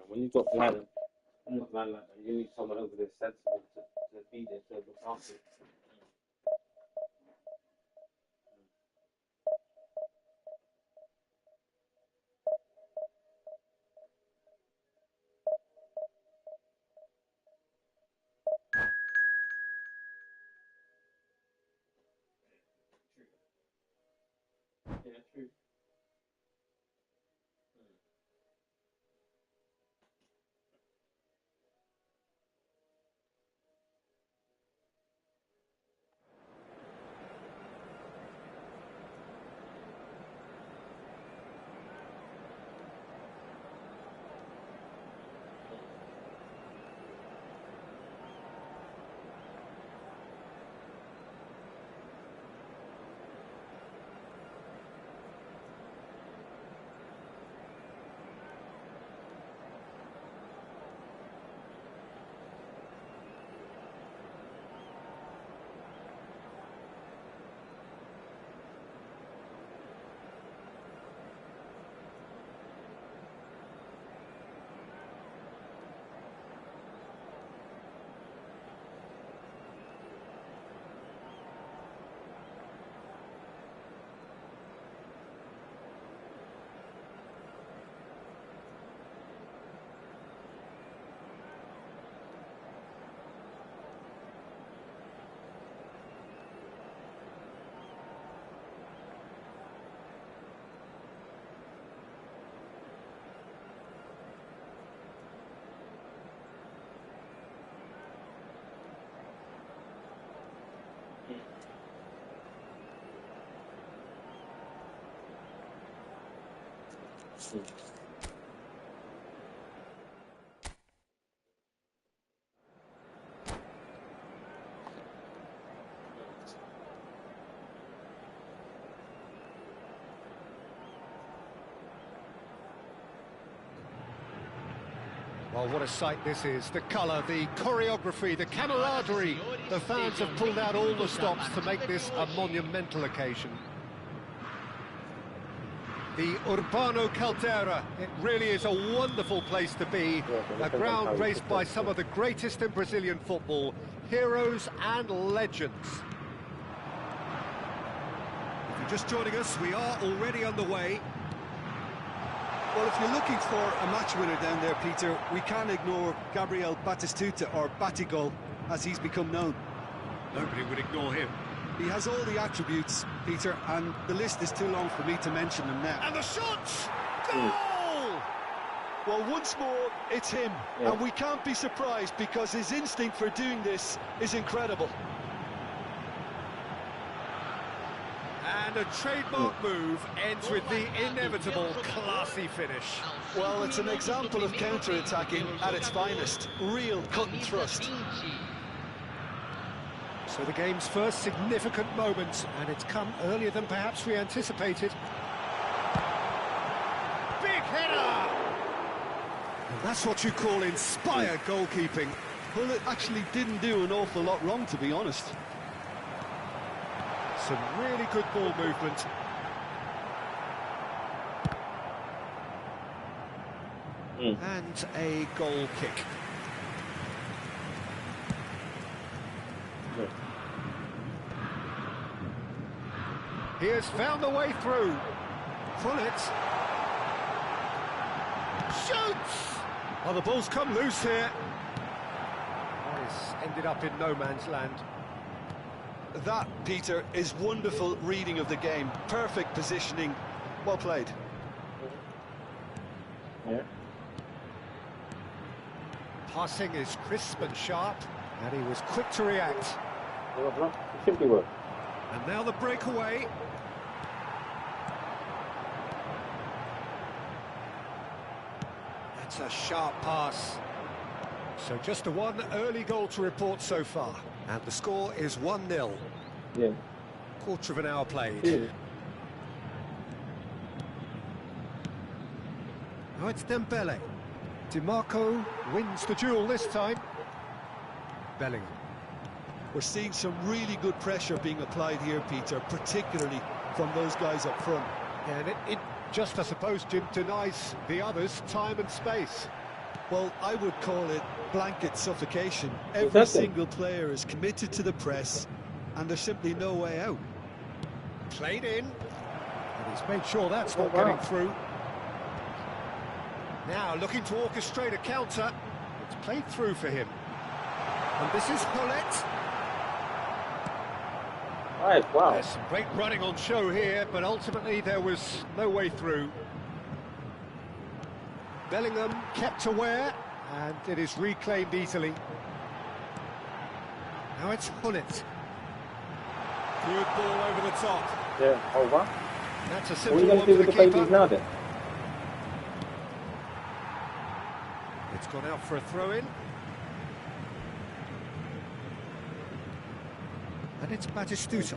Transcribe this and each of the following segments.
when you've got Vlad, not Vlad like that, you need someone over there sensible to be there to look after it. Yeah, true. Well, what a sight this is. The colour, the choreography, the camaraderie. The fans have pulled out all the stops to make this a monumental occasion. The Urbano Caldera, it really is a wonderful place to be. A ground graced by some of the greatest in Brazilian football, heroes and legends. If you're just joining us, we are already underway. Well, if you're looking for a match winner down there, Peter, we can't ignore Gabriel Batistuta, or Batigol, as he's become known. Nobody would ignore him. He has all the attributes, Peter, and the list is too long for me to mention them now. And the shot! Goal! Well, once more, it's him, and we can't be surprised because his instinct for doing this is incredible. And a trademark move ends with the inevitable classy finish. Well, it's an example of counter-attacking at its finest. Real cut and thrust. So the game's first significant moment, and it's come earlier than perhaps we anticipated. Big header! And that's what you call inspired goalkeeping. Well, it actually didn't do an awful lot wrong, to be honest. Some really good ball movement. And a goal kick. He has found the way through. Fullet. Shoots! Oh, the ball's come loose here. This ended up in no man's land. That, Peter, is wonderful reading of the game. Perfect positioning. Well played. Yeah. Passing is crisp and sharp, and he was quick to react. Simply work. And now the breakaway. That's a sharp pass. So just the one early goal to report so far. And the score is 1-0. Yeah. Quarter of an hour played. Yeah. Now it's Dembele. DiMarco wins the duel this time. Bellingham. We're seeing some really good pressure being applied here, Peter, particularly from those guys up front. And it just, I suppose, Jim, denies the others time and space. Well, I would call it blanket suffocation. Every Exactly. single player is committed to the press, and there's simply no way out. Played in, and he's made sure that's not wow. getting through. Now looking to orchestrate a counter. It's played through for him. And this is Hullet. Right, wow. There's some great running on show here, but ultimately there was no way through. Bellingham kept aware, and it is reclaimed easily. Now it's Hullet. Good ball over the top. Yeah, oh wow. That's a What are simple you going one to do for with the the babies keeper. now then? It's gone out for a throw-in. And it's Batistuta.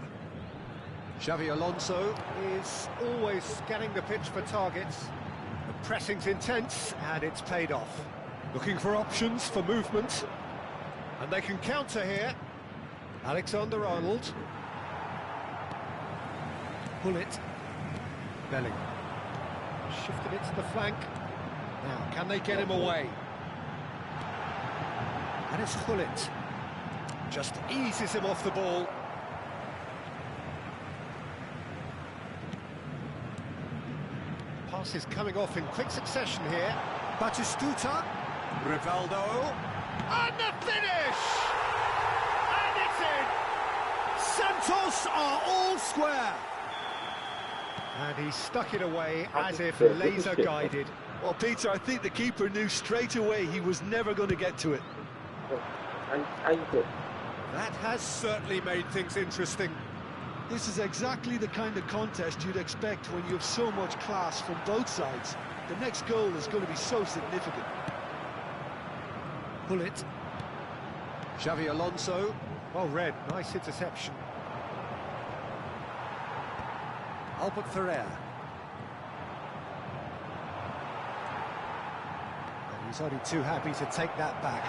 Xavi Alonso is always scanning the pitch for targets. The pressing's intense, and it's paid off. Looking for options for movement. And they can counter here. Alexander-Arnold. Hullet. Bellingham. Shifted it to the flank. Now, can they get him away? And it's Hullet. Just eases him off the ball. Pass is coming off in quick succession here. Batistuta. Rivaldo. And the finish! And it's in! Santos are all square. And he stuck it away as if Good laser shit. guided. Well, Peter, I think the keeper knew straight away he was never going to get to it. And good. That has certainly made things interesting. This is exactly the kind of contest you'd expect when you have so much class from both sides. The next goal is going to be so significant. Hullet. Xavi Alonso. Well read, nice interception. Albert Ferrer. And he's only too happy to take that back.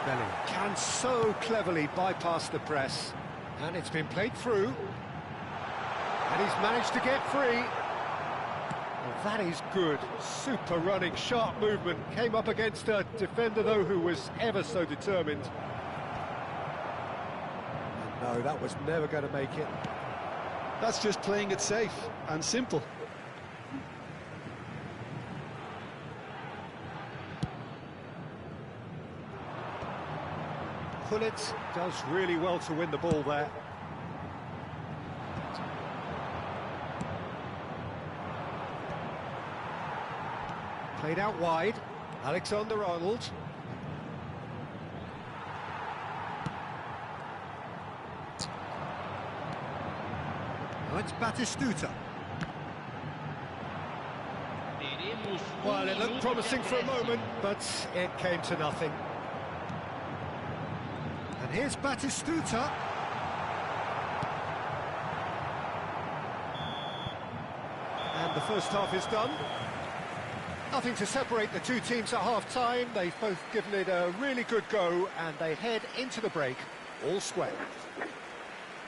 Bellingham can so cleverly bypass the press. And it's been played through. And he's managed to get free. Well, that is good. Super running, sharp movement. Came up against a defender, though, who was ever so determined. And no, that was never going to make it. That's just playing it safe and simple. Hullet does really well to win the ball there. Played out wide. Alexander-Arnold. Now it's Batistuta. Well, it looked promising for a moment, but it came to nothing. And here's Batistuta. And the first half is done. Nothing to separate the two teams at half-time. They've both given it a really good go, and they head into the break all square.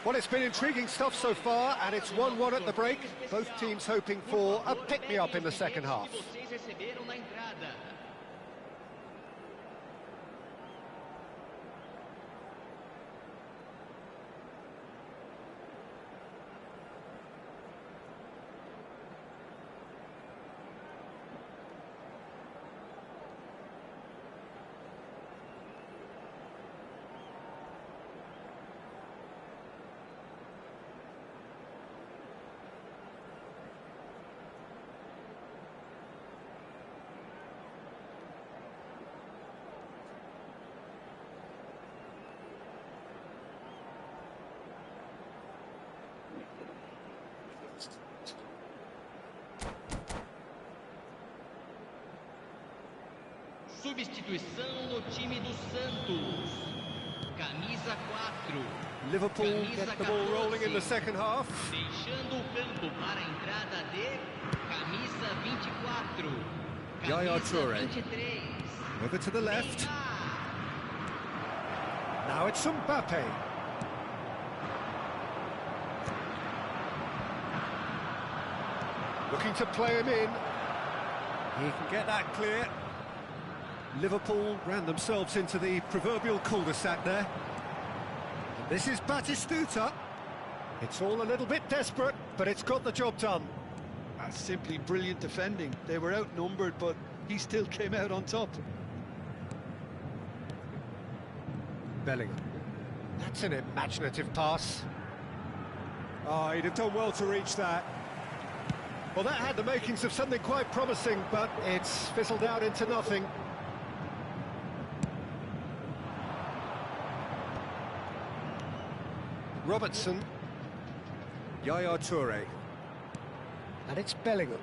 Well, it's been intriguing stuff so far, and it's 1-1 at the break. Both teams hoping for a pick-me-up in the second half. Substituição no time do Santos. Camisa 4. Liverpool Camisa get the ball rolling in the 14. second half. Deixando o campo para a entrada de camisa 24. Yaya Camisa Toure. 23. Over to the left. Now it's Mbappe. Looking to play him in. He can get that clear. Liverpool ran themselves into the proverbial cul-de-sac there. And this is Batistuta. It's all a little bit desperate, but it's got the job done. That's simply brilliant defending. They were outnumbered, but he still came out on top. Bellingham. That's an imaginative pass. Oh, he'd have done well to reach that. Well, that had the makings of something quite promising, but it's fizzled out into nothing. Robertson. Yaya Toure. And it's Bellingham.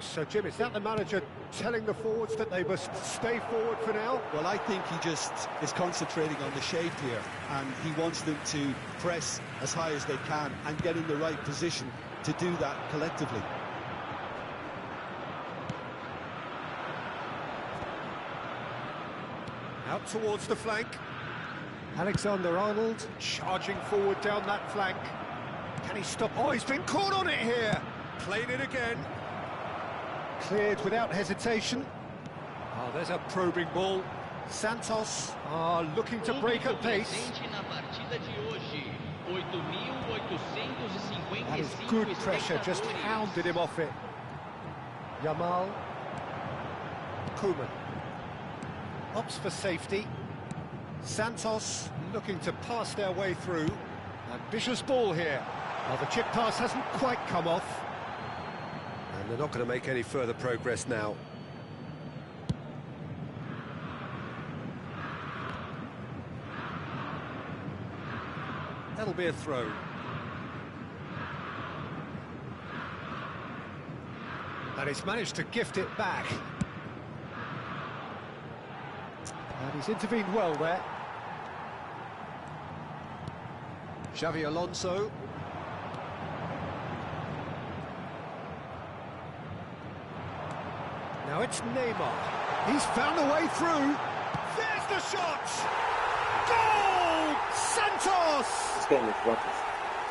So, Jim, is that the manager telling the forwards that they must stay forward for now? Well, I think he just is concentrating on the shape here, and he wants them to press as high as they can and get in the right position to do that collectively. Out towards the flank. Alexander-Arnold charging forward down that flank. Can he stop? Oh, he's been caught on it here. Played it again. Cleared without hesitation. Oh, there's a probing ball. Santos are looking to break at pace. That is good pressure, just hounded him off it. Yamal. Koeman. Opts for safety. Santos looking to pass their way through. Ambitious ball here. Well, the chip pass hasn't quite come off. And they're not going to make any further progress now. That'll be a throw. And he's managed to gift it back. And he's intervened well there. Xavi Alonso. Now it's Neymar. He's found a way through. There's the shot! Goal! Santos! This game is rubbish.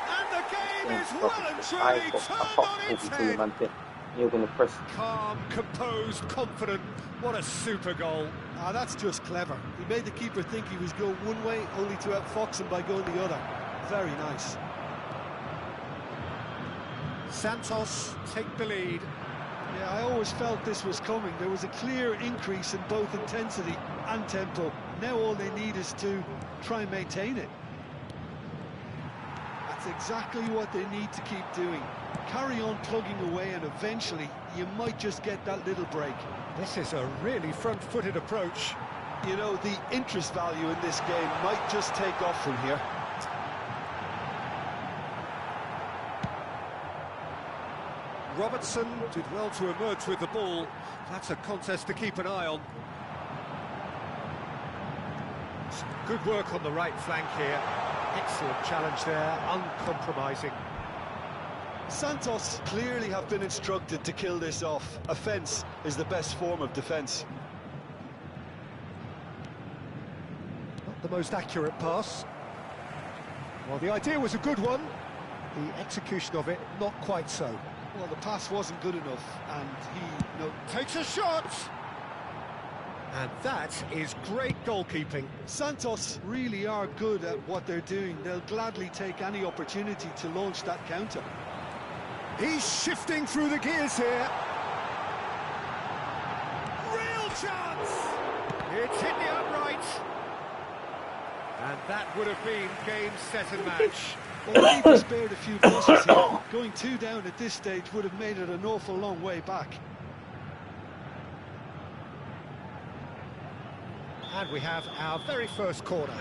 And the game is well and I truly thought turned on its head. You're going to press. Calm, composed, confident. What a super goal. Ah, that's just clever. He made the keeper think he was going one way, only to outfox him by going the other. Very nice. Santos take the lead. Yeah, I always felt this was coming. There was a clear increase in both intensity and tempo. Now all they need is to try and maintain it. That's exactly what they need to keep doing. Carry on plugging away, and eventually you might just get that little break. This is a really front-footed approach. You know, the interest value in this game might just take off from here. Robertson did well to emerge with the ball. That's a contest to keep an eye on. Some good work on the right flank here. Excellent challenge there, uncompromising. Santos clearly have been instructed to kill this off. Offence is the best form of defence. Not the most accurate pass. Well, the idea was a good one. The execution of it, not quite so. Well, the pass wasn't good enough, and he Takes a shot! And that is great goalkeeping. Santos really are good at what they're doing. They'll gladly take any opportunity to launch that counter. He's shifting through the gears here. Real chance! It's hit the upright. And that would have been game, set and match. Well, the keeper spared a few blushes here. Going 2 down at this stage would have made it an awful long way back. And we have our very first corner.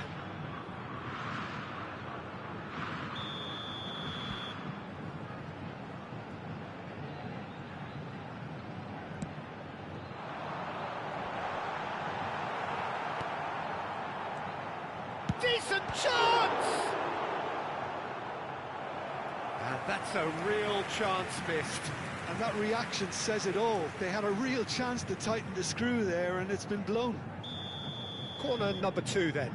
Decent chance! And that's a real chance missed. And that reaction says it all. They had a real chance to tighten the screw there, and it's been blown. Corner number 2 then.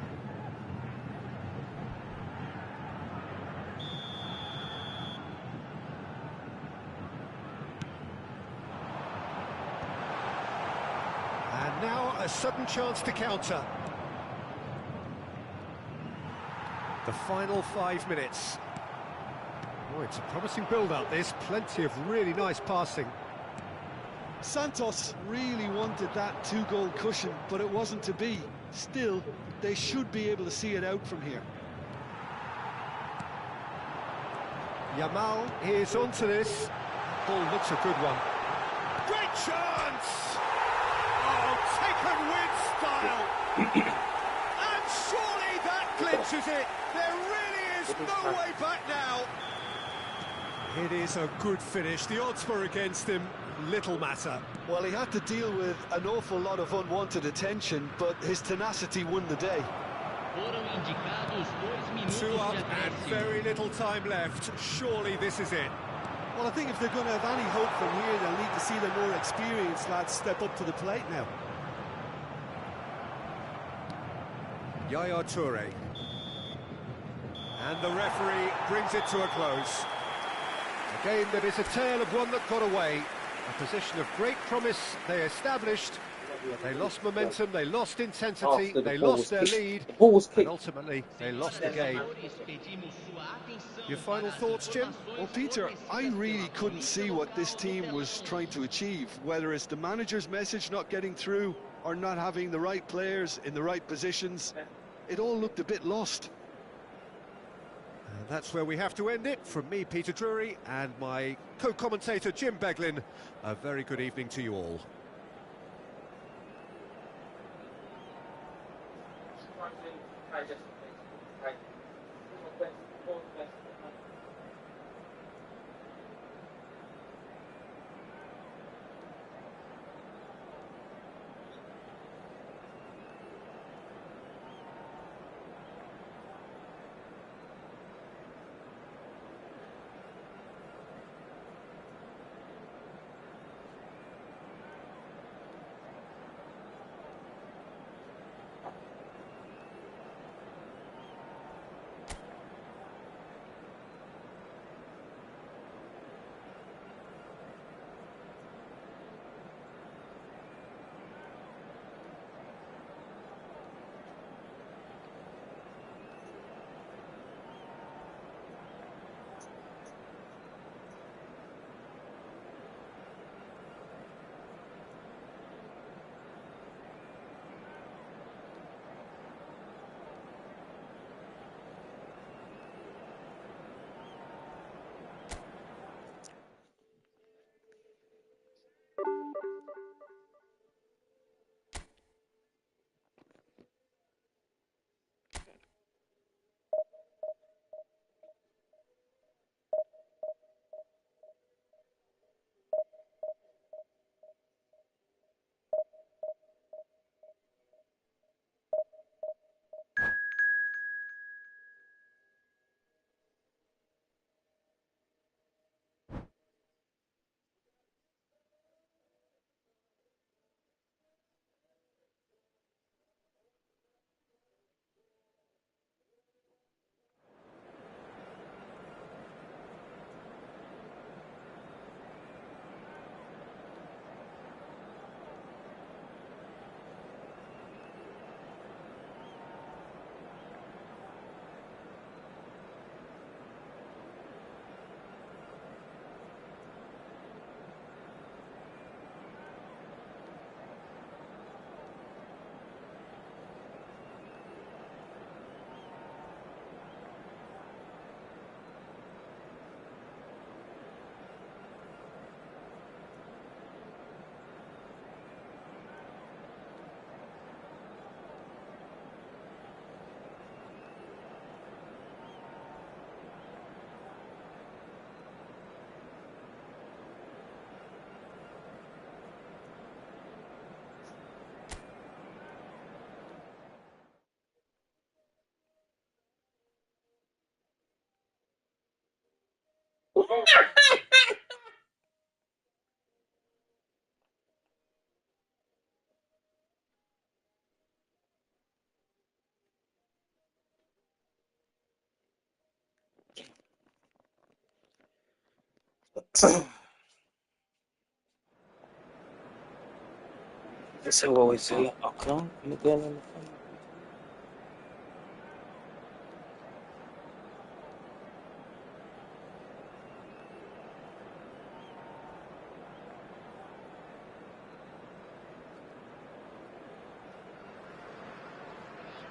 And now a sudden chance to counter. The final 5 minutes. Oh, it's a promising build-up, this. Plenty of really nice passing. Santos really wanted that two-goal cushion, but it wasn't to be. Still, they should be able to see it out from here. Yamal is onto this. Ball looks a good one. Great chance! Oh, taken with style! And surely that clinches it! There really is no way back now! It is a good finish. The odds were against him. Little matter. Well, he had to deal with an awful lot of unwanted attention, but his tenacity won the day. Foram indicados 2 minutos 2 up de and acréscimo. very little time left. Surely this is it. Well, I think if they're going to have any hope from here, they'll need to see the more experienced lads step up to the plate now. Yaya Toure. And the referee brings it to a close. A game that is a tale of one that got away. A position of great promise they established, but they lost momentum, they lost intensity, they lost their lead, The ball was and kicked. ultimately they lost the game. Pedimos sua atenção Your final para as thoughts, Jim? Well, Peter, I really couldn't see what this team was trying to achieve, whether it's the manager's message not getting through or not having the right players in the right positions. It all looked a bit lost. And that's where we have to end it. From me, Peter Drury, and my co-commentator, Jim Beglin, a very good evening to you all. So what we say, Auckland, and the girl on the phone.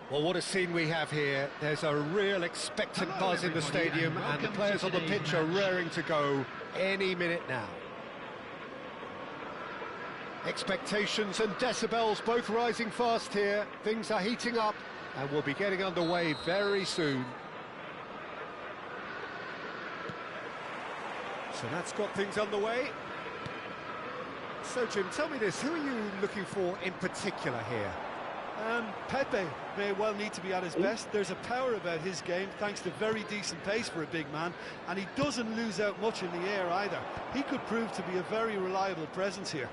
Well, what a scene we have here. There's a real expectant buzz in the stadium, and the players on the pitch are raring to go any minute now. Expectations and decibels both rising fast here. Things are heating up, and we'll be getting underway very soon. So that's got things underway. So, Jim, tell me this, who are you looking for in particular here? Pepe may well need to be at his best. There's a power about his game, thanks to very decent pace for a big man, and he doesn't lose out much in the air either. He could prove to be a very reliable presence here.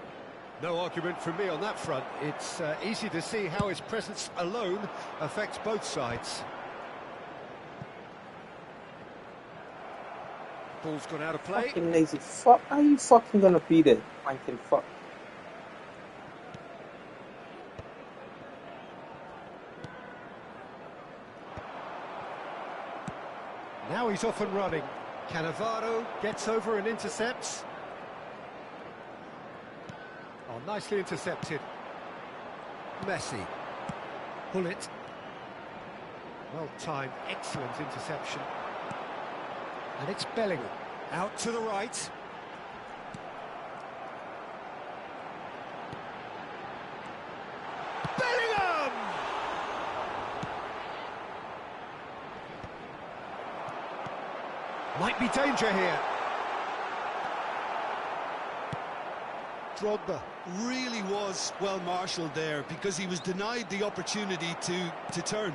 No argument from me on that front. It's easy to see how his presence alone affects both sides. Ball's gone out of play. Fucking lazy fuck. How are you fucking gonna be there? Wanking fuck. Now he's off and running. Cannavaro gets over and intercepts. Oh, nicely intercepted. Messi. Bullet. Well timed, excellent interception. And it's Bellingham. Out to the right. Bellingham! Might be danger here. Drogba really was well marshalled there because he was denied the opportunity to turn.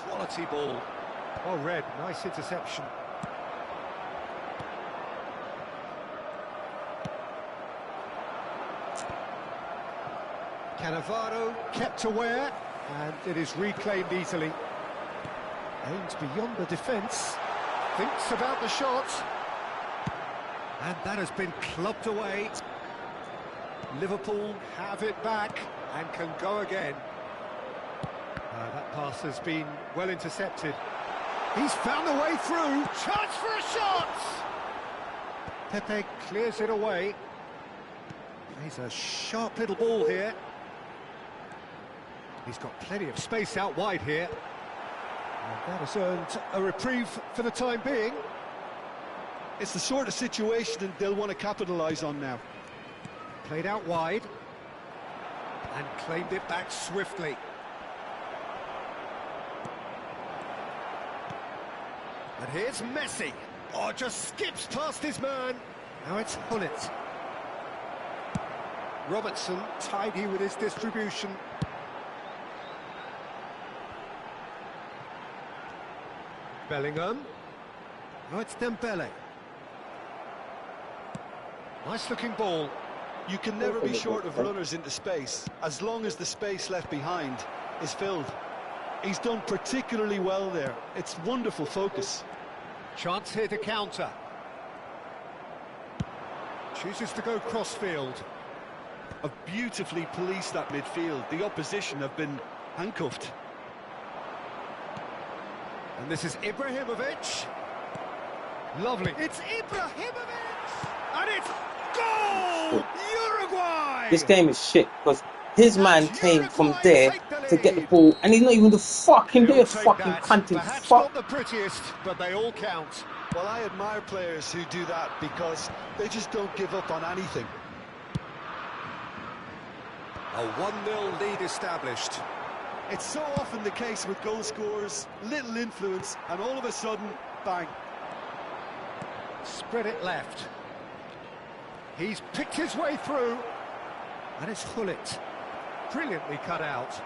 Quality ball. Well read, nice interception. Cannavaro kept aware, and it is reclaimed easily. Aims beyond the defence, thinks about the shot, and that has been clubbed away. Liverpool have it back and can go again. That pass has been well intercepted. He's found the way through. Chance for a shot! Pepe clears it away. Plays a sharp little ball here. He's got plenty of space out wide here. And that has earned a reprieve for the time being. It's the sort of situation that they'll want to capitalise on now. Played out wide. And claimed it back swiftly. And here's Messi. Oh, just skips past his man. Now it's Hullet. Robertson tidy with his distribution. Bellingham. Now it's Dembele. Nice looking ball. You can never be short of runners into space, as long as the space left behind is filled. He's done particularly well there. It's wonderful focus. Chance here to counter. Chooses to go cross-field. Have beautifully policed that midfield. The opposition have been handcuffed. And this is Ibrahimovic. Lovely. It's Ibrahimovic! And it's goal! Uruguay! This game is shit because his man came from there to get the ball, and he's not even the fucking there. Fucking cunting Perhaps fuck. not the prettiest, but they all count. Well, I admire players who do that because they just don't give up on anything. A 1-0 lead established. It's so often the case with goal scorers, little influence, and all of a sudden, bang. Spread it left. He's picked his way through. And it's Hullet. Brilliantly cut out.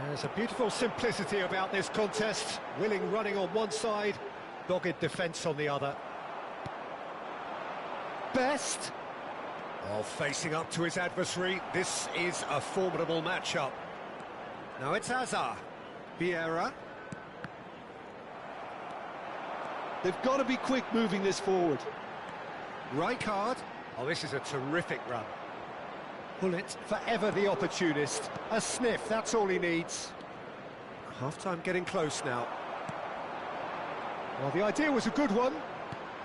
There's a beautiful simplicity about this contest. Willing running on one side, dogged defence on the other. Best. Well, facing up to his adversary, this is a formidable matchup. Now it's Hazard. Vieira. They've got to be quick moving this forward. Rijkaard. Oh, this is a terrific run. Bullet, forever the opportunist. A sniff, that's all he needs. Half-time getting close now. Well, the idea was a good one.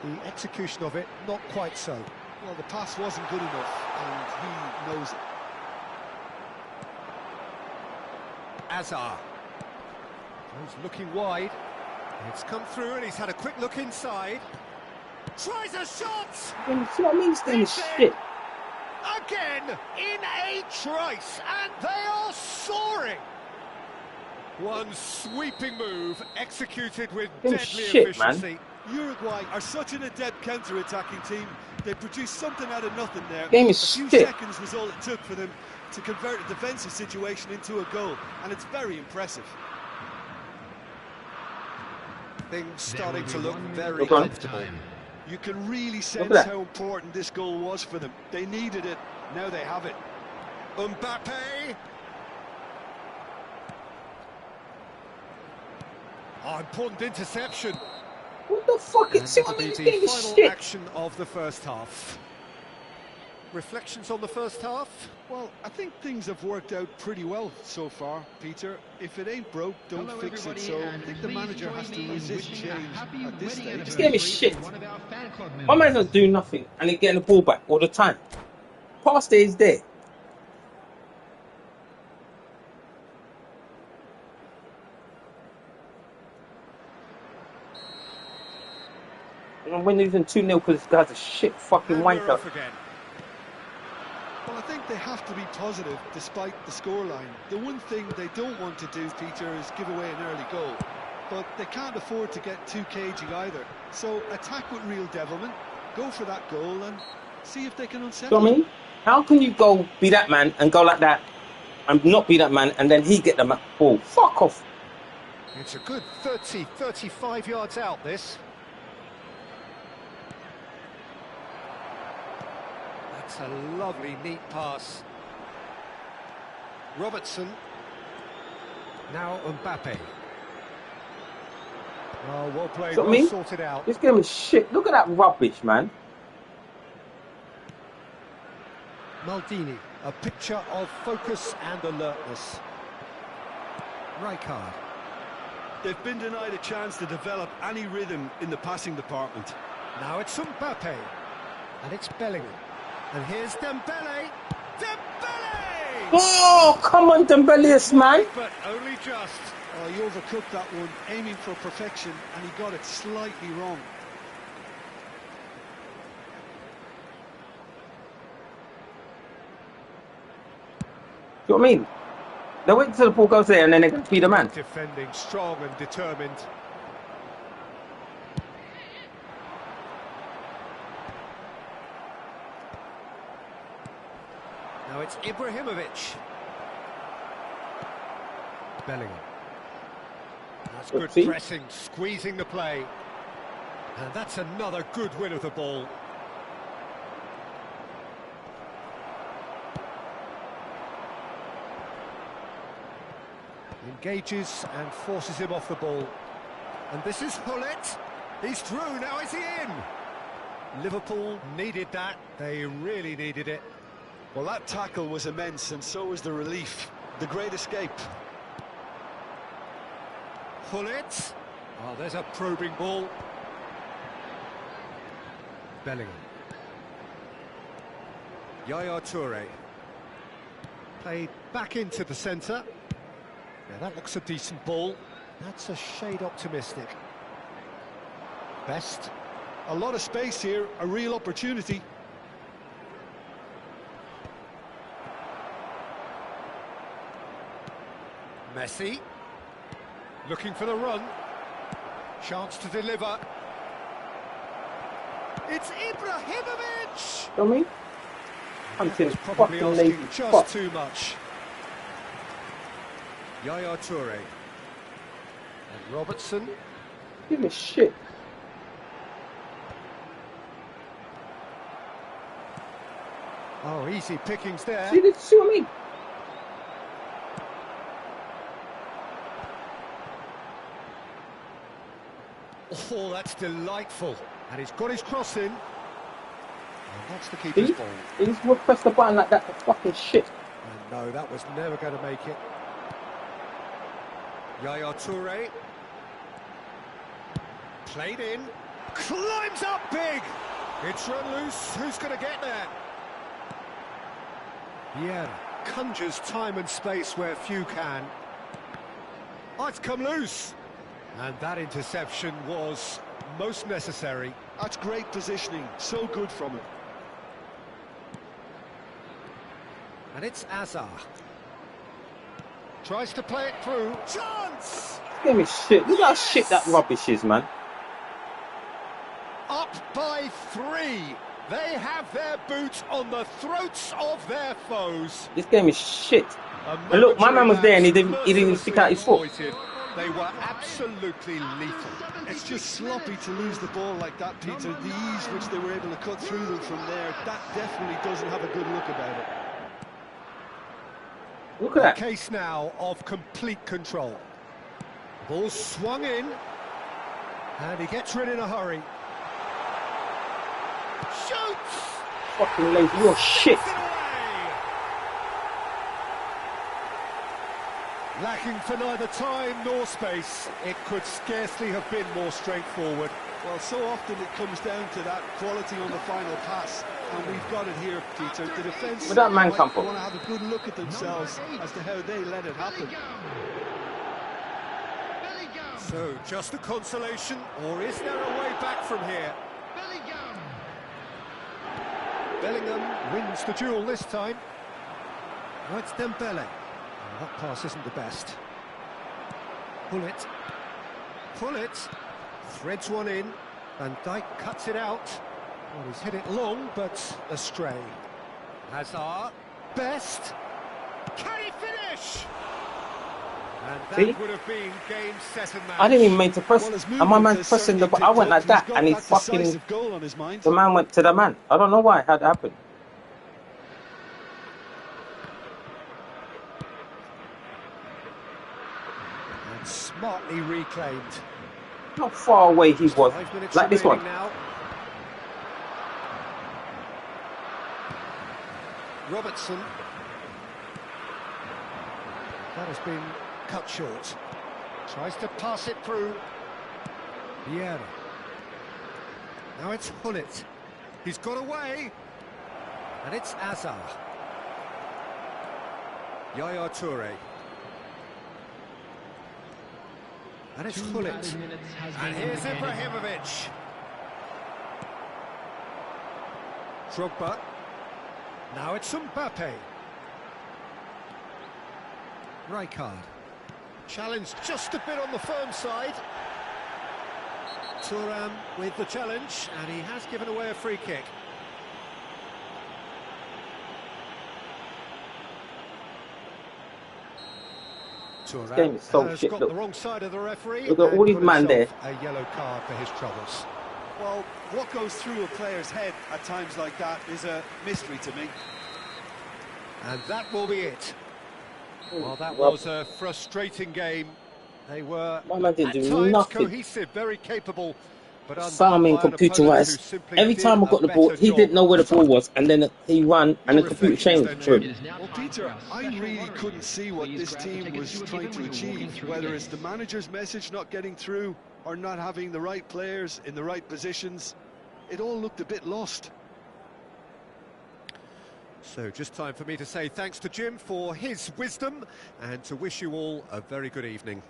The execution of it, not quite so. Well, the pass wasn't good enough, and he knows it. Hazard. He's looking wide. It's come through and he's had a quick look inside. Tries a shot! See what I mean? This game is shit. Again, in a trice, and they are soaring! One sweeping move, executed with deadly shit, efficiency. Man. Uruguay are such an adept counter-attacking team. They produced something out of nothing there. Game is a few shit. seconds was all it took for them to convert a defensive situation into a goal, and it's very impressive. Things starting to look very comfortable. You can really sense how important this goal was for them. They needed it, now they have it. Mbappe! Oh, important interception. What the fuck? See what I mean? This game is Final shit. action of the first half. Reflections on the first half? Well, I think things have worked out pretty well so far, Peter. If it ain't broke, don't fix it. So I think the manager has to resist change at this stage. This game is shit. My man's not doing nothing, and he's getting the ball back all the time. Pass there is there. And we're losing 2-0 because this guy's a shit fucking wanker. Well, I think they have to be positive despite the scoreline. The one thing they don't want to do, Peter, is give away an early goal. But they can't afford to get too cagey either. So attack with real devilment, go for that goal and see if they can unsettle. You know what I mean? How can you go be that man and go like that and not be that man and then he get the ball? Fuck off. It's a good 30, 35 yards out, this. That's a lovely, neat pass. Robertson. Now Mbappe. Oh, well played, You know well sorted out. This game is shit. Look at that rubbish, man. Maldini, a picture of focus and alertness. Rijkaard. They've been denied a chance to develop any rhythm in the passing department. Now it's Mbappe. And it's Bellingham. And here's Dembele. Dembele! Oh, come on, Dembele, man. But only just. Oh, he overcooked that one, aiming for perfection, and he got it slightly wrong. You know what I mean? They wait till the ball goes there and then they can feed a man. Defending, strong and determined. Now it's Ibrahimovic. Bellingham. That's good pressing, squeezing the play. And that's another good win of the ball. Engages and forces him off the ball. And this is Hullet. He's through, now is he in? Liverpool needed that, they really needed it. Well, that tackle was immense, and so was the relief. The great escape. Hullet. Oh, there's a probing ball. Bellingham. Yaya Toure. Played back into the centre. Now that looks a decent ball. That's a shade optimistic. Best. A lot of space here, a real opportunity. Messi. Looking for the run. Chance to deliver. It's Ibrahimovic! You know what I mean? I'm That was saying probably fucking asking lazy just fuck. too much. Yaya Toure. And Robertson. Give me shit. Oh, easy pickings there. See what I mean? Oh, that's delightful. And he's got his cross in. And that's the keeper's ball. He just would press the button like that for fucking shit. And no, that was never going to make it. Yaya Toure. Played in. Climbs up big. It's run loose. Who's going to get there? Yeah, conjures time and space where few can. Oh, it's come loose. And that interception was most necessary. That's great positioning. So good from him. And it's Azar. Tries to play it through. Chance! Give me shit. Look how shit that rubbish is, man. Up by 3. They have their boots on the throats of their foes. This game is shit. And look, my man was there and he didn't even stick out his foot. They were absolutely lethal. It's just sloppy to lose the ball like that, Peter. The ease which they were able to cut through them from there, that definitely doesn't have a good look about it. Look at that. A case now of complete control. Ball swung in. And he gets rid in a hurry. Shoots! Fucking lazy, you're shit. Lacking for neither time nor space, it could scarcely have been more straightforward. Well, so often it comes down to that quality on the final pass, and we've got it here, Peter. The defence Where'd that man come from? want to have a good look at themselves as to how they let it happen. So, just a consolation, or is there a way back from here? Bellingham wins the duel this time. Oh, it's Dembele. Oh, that pass isn't the best. Pull it, threads one in, Van Dijk cuts it out. Well, he's hit it long, but astray. Hazard, best, can he finish? And that See? would have been game, set and match. I didn't even mean to press. Well, his And my man's movement has pressing the certainly button. I went like picked up. that and he He's got that fucking. decisive goal on his mind. The man went to the man. I don't know why. How'd it happen? And smartly reclaimed. How far away he was. 5 minutes Like this one. remaining now. Robertson. That has been cut short. Tries to pass it through. Vieira. Now it's Hullet. He's got away. And it's Azar. Yaya Toure. And it's Hullet. And here's Ibrahimovic. Drogba. Now it's Mbappe. Rijkaard. Challenge just a bit on the firm side. Thuram with the challenge, and he has given away a free kick. This game is so has shit. got Look. the wrong side of the referee. Look at and all these put man there. himself a yellow card for his troubles. Well, what goes through a player's head at times like that is a mystery to me. And that will be it. Well, that Well, was a frustrating game. They were my man didn't at do times nothing. cohesive, very capable. But Simon computerized. Every time I got the ball, he didn't know where the ball was, and then he ran, and the computer changed for him. Well, Peter, I really couldn't see what this team was trying to achieve, whether it's the manager's message not getting through or not having the right players in the right positions. It all looked a bit lost. So just time for me to say thanks to Jim for his wisdom and to wish you all a very good evening.